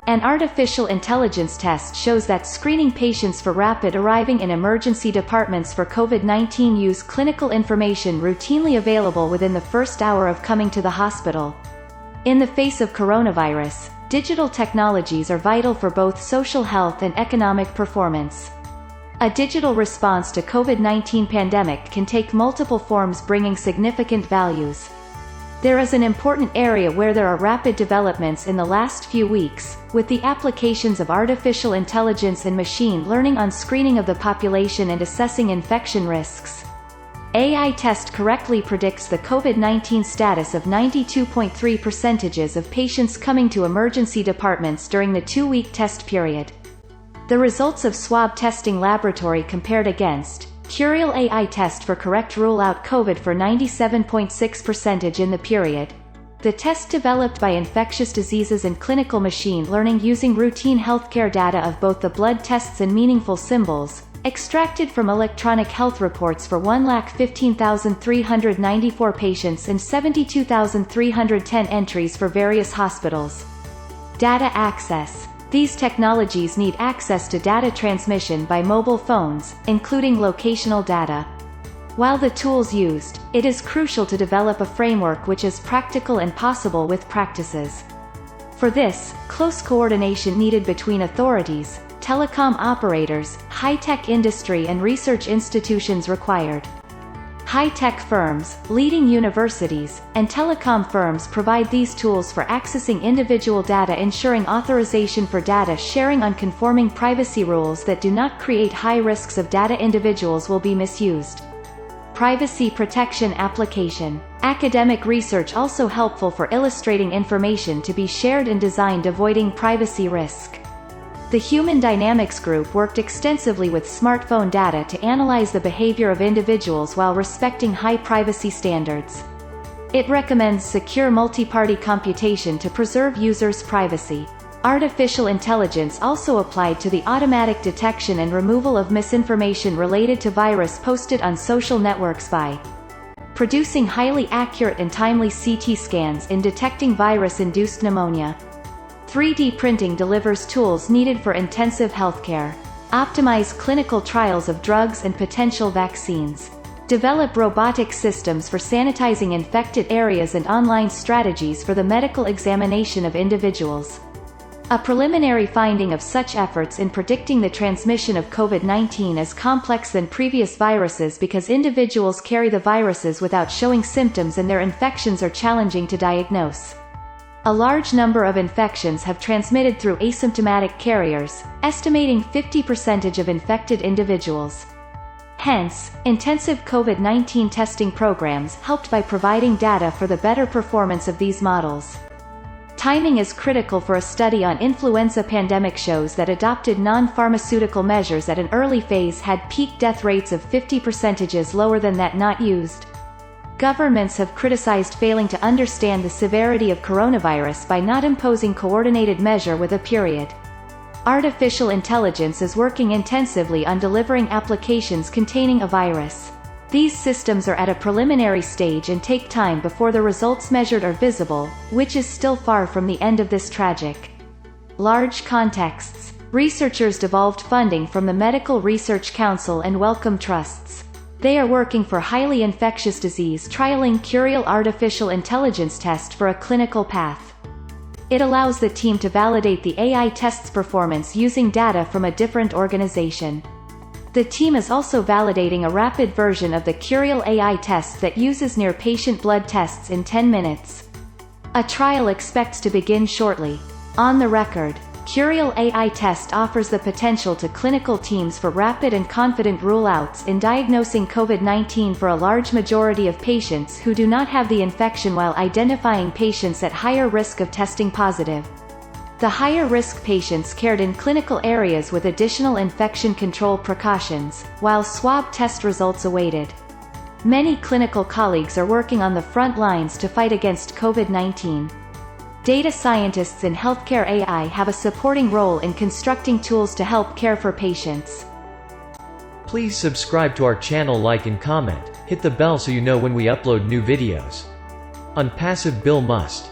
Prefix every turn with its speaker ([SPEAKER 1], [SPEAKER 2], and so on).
[SPEAKER 1] An artificial intelligence test shows that screening patients for rapid arriving in emergency departments for COVID-19 use clinical information routinely available within the first hour of coming to the hospital. In the face of coronavirus, digital technologies are vital for both social health and economic performance. A digital response to COVID-19 pandemic can take multiple forms, bringing significant values. There is an important area where there are rapid developments in the last few weeks, with the applications of artificial intelligence and machine learning on screening of the population and assessing infection risks. AI test correctly predicts the COVID-19 status of 92.3% of patients coming to emergency departments during the 2-week test period. The results of swab testing laboratory compared against Curial AI test for correct rule out COVID for 97.6% in the period. The test developed by infectious diseases and clinical machine learning using routine healthcare data of both the blood tests and meaningful symbols, extracted from electronic health reports for 115,394 patients and 72,310 entries for various hospitals. Data access. These technologies need access to data transmission by mobile phones, including locational data. While the tools used, it is crucial to develop a framework which is practical and possible with practices. For this, close coordination needed between authorities, telecom operators, high-tech industry and research institutions required. High-tech firms, leading universities, and telecom firms provide these tools for accessing individual data, ensuring authorization for data sharing on conforming privacy rules that do not create high risks of data individuals will be misused. Privacy protection application. Academic research also helpful for illustrating information to be shared and designed avoiding privacy risk. The Human Dynamics Group worked extensively with smartphone data to analyze the behavior of individuals while respecting high privacy standards. It recommends secure multi-party computation to preserve users' privacy. Artificial intelligence also applied to the automatic detection and removal of misinformation related to virus posted on social networks by producing highly accurate and timely CT scans in detecting virus-induced pneumonia. 3D printing delivers tools needed for intensive healthcare. Optimize clinical trials of drugs and potential vaccines. Develop robotic systems for sanitizing infected areas and online strategies for the medical examination of individuals. A preliminary finding of such efforts in predicting the transmission of COVID-19 is complex than previous viruses because individuals carry the viruses without showing symptoms and their infections are challenging to diagnose. A large number of infections have transmitted through asymptomatic carriers, estimating 50% of infected individuals. Hence, intensive COVID-19 testing programs helped by providing data for the better performance of these models. Timing is critical for a study on influenza pandemic shows that adopted non-pharmaceutical measures at an early phase had peak death rates of 50% lower than that not used. Governments have criticized failing to understand the severity of coronavirus by not imposing coordinated measure with a period. Artificial intelligence is working intensively on delivering applications containing a virus. These systems are at a preliminary stage and take time before the results measured are visible, which is still far from the end of this tragic. Large contexts. Researchers devolved funding from the Medical Research Council and Wellcome Trusts. They are working for highly infectious disease trialing Curial artificial intelligence test for a clinical path. It allows the team to validate the AI test's performance using data from a different organization. The team is also validating a rapid version of the Curial AI test that uses near-patient blood tests in 10 minutes. A trial expects to begin shortly. On the record, Curial AI test offers the potential to clinical teams for rapid and confident rule-outs in diagnosing COVID-19 for a large majority of patients who do not have the infection while identifying patients at higher risk of testing positive. The higher-risk patients cared in clinical areas with additional infection control precautions, while swab test results awaited. Many clinical colleagues are working on the front lines to fight against COVID-19. Data scientists in healthcare AI have a supporting role in constructing tools to help care for patients.
[SPEAKER 2] Please subscribe to our channel, like and comment. Hit the bell so you know when we upload new videos. Onpassive Bill Must.